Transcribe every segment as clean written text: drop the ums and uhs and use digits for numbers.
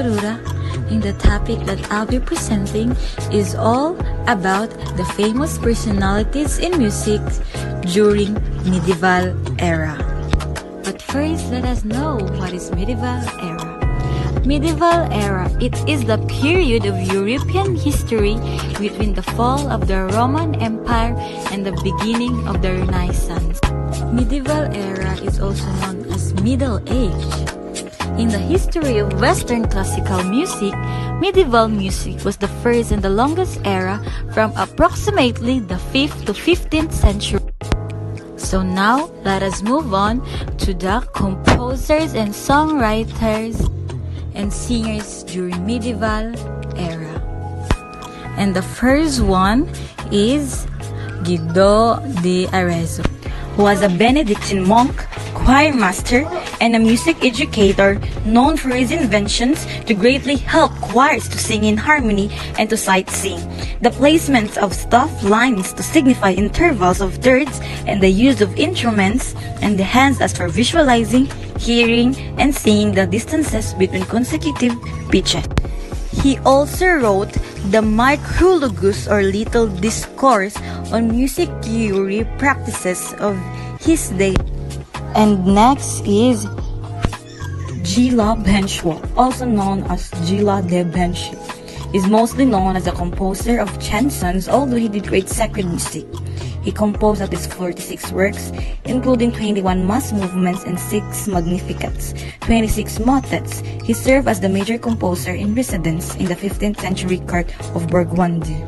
Arura, and the topic that I'll be presenting is all about the famous personalities in music during medieval era. But first, let us know what is medieval era. Medieval era, it is the period of European history between the fall of the Roman Empire and the beginning of the Renaissance. Medieval era is also known as Middle Age. In the history of Western classical music, medieval music was the first and the longest era from approximately the 5th to 15th century. So now, let us move on to the composers and songwriters and singers during medieval era. And the first one is Guido de Arezzo, who was a Benedictine monk, choir master, and a music educator known for his inventions to greatly help choirs to sing in harmony and to sight sing. The placement of stop lines to signify intervals of thirds and the use of instruments and the hands as for visualizing, hearing, and seeing the distances between consecutive pitches. He also wrote the Micrologus or Little Discourse on music theory practices of his day. And next is Gila Benchwa, also known as Gila de Benchi, is mostly known as a composer of chansons, although he did great sacred music. He composed at least 46 works, including 21 mass movements and 6 magnificats, 26 motets. He served as the major composer in residence in the 15th century court of Burgundy.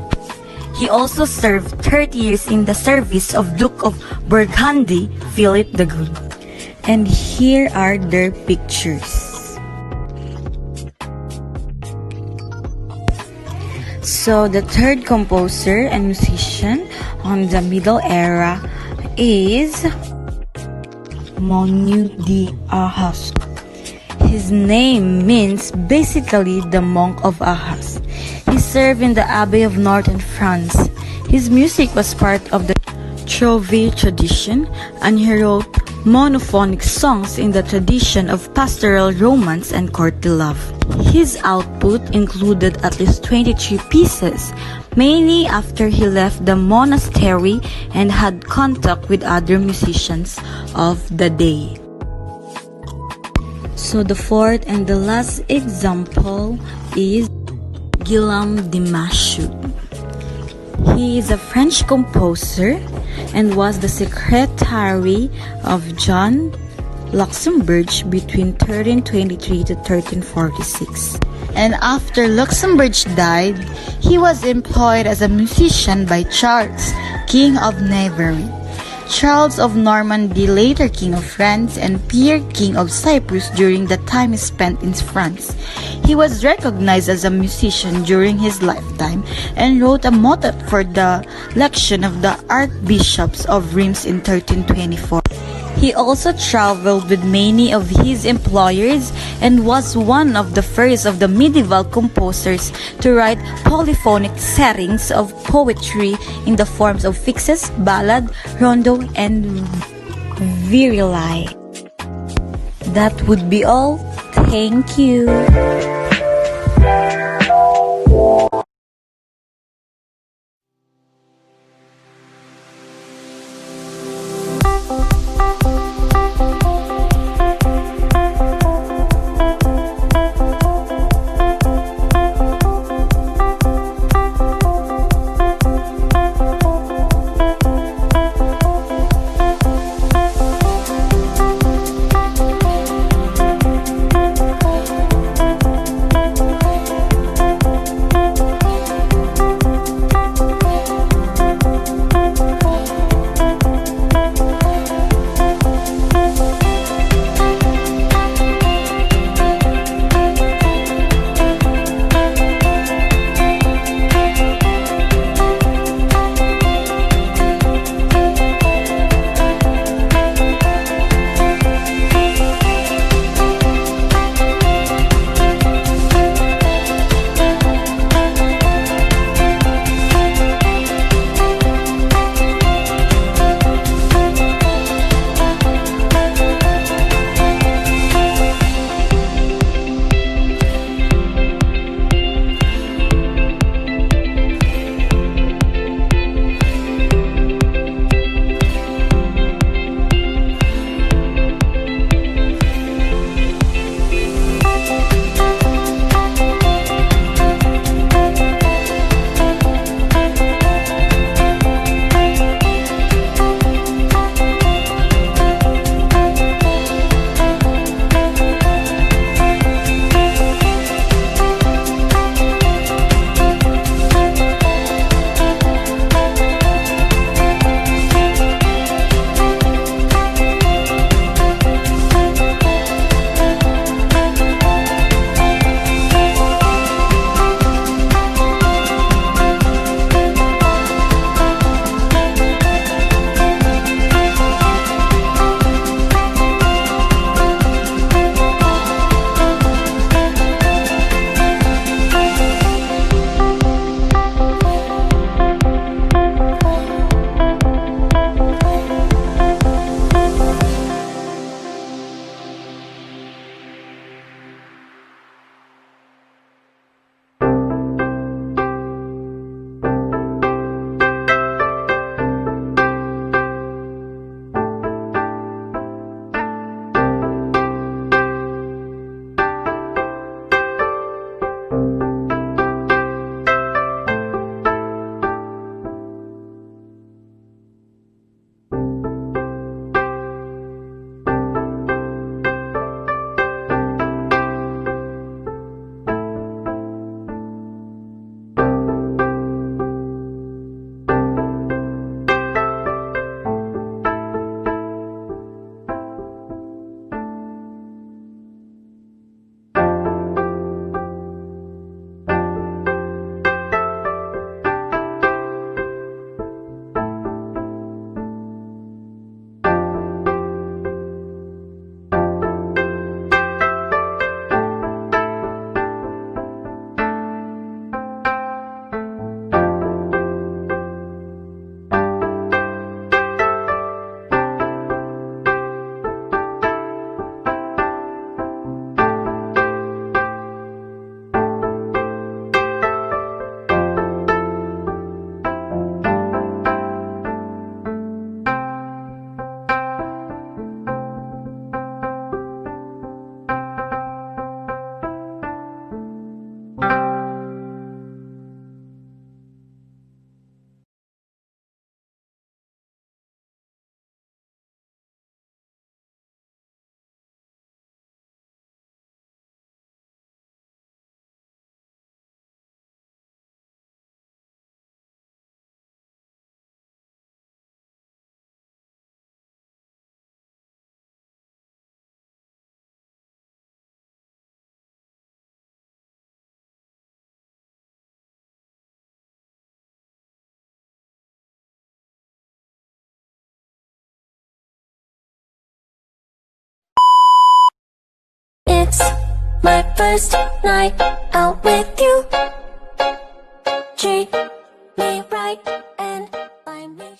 He also served 30 years in the service of Duke of Burgundy, Philip the Good. And here are their pictures. So the third composer and musician on the middle era is Monu de Ahas. His name means basically the monk of Ahas. He served in the Abbey of Northern France. His music was part of the Trouville tradition, and he wrote monophonic songs in the tradition of pastoral romance and courtly love. His output included at least 23 pieces, mainly after he left the monastery and had contact with other musicians of the day. So the fourth and the last example is Guillaume de Machaut. He is a French composer and was the secretary of John Luxembourg between 1323 to 1346. And after Luxembourg died, he was employed as a musician by Charles, King of Navarre. Charles of Normandy, later King of France, and Pierre, King of Cyprus during the time he spent in France. He was recognized as a musician during his lifetime and wrote a motet for the election of the archbishops of Reims in 1324. He also traveled with many of his employers and was one of the first of the medieval composers to write polyphonic settings of poetry in the forms of fixes, ballad, rondo, and virilai. That would be all. Thank you. It's my first night out with you. Treat me right and find me.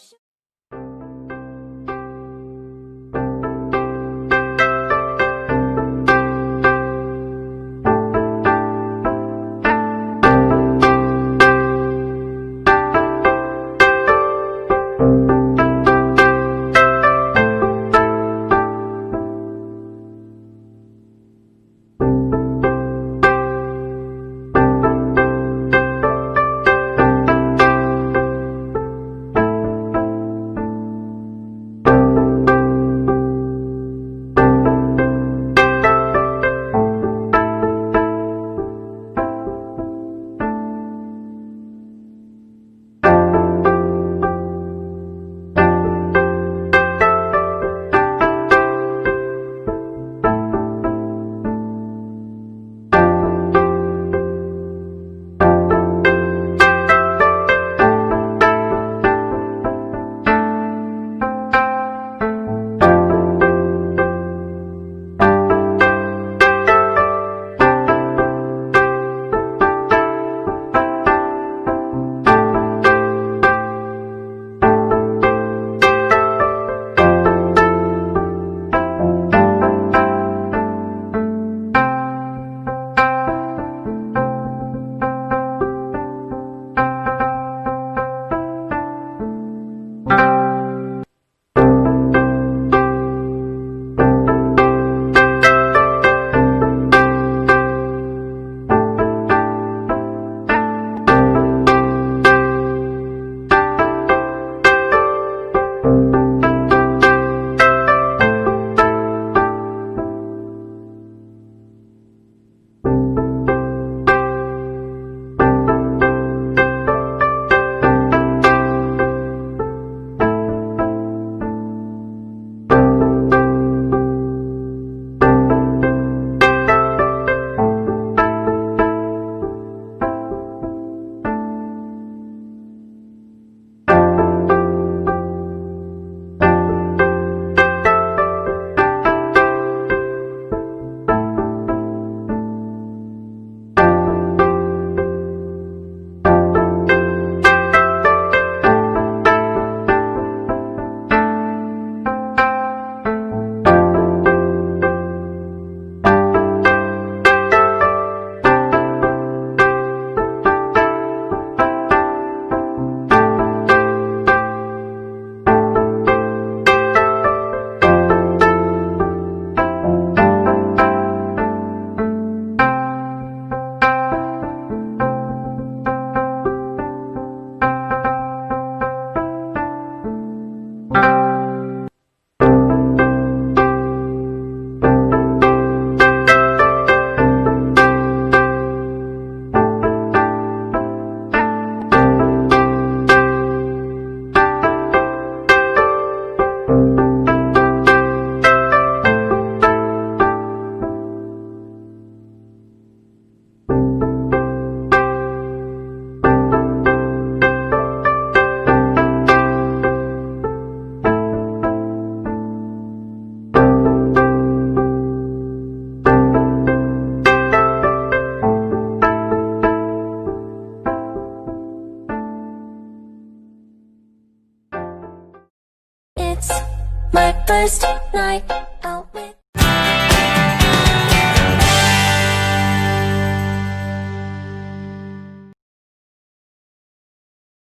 It's my first night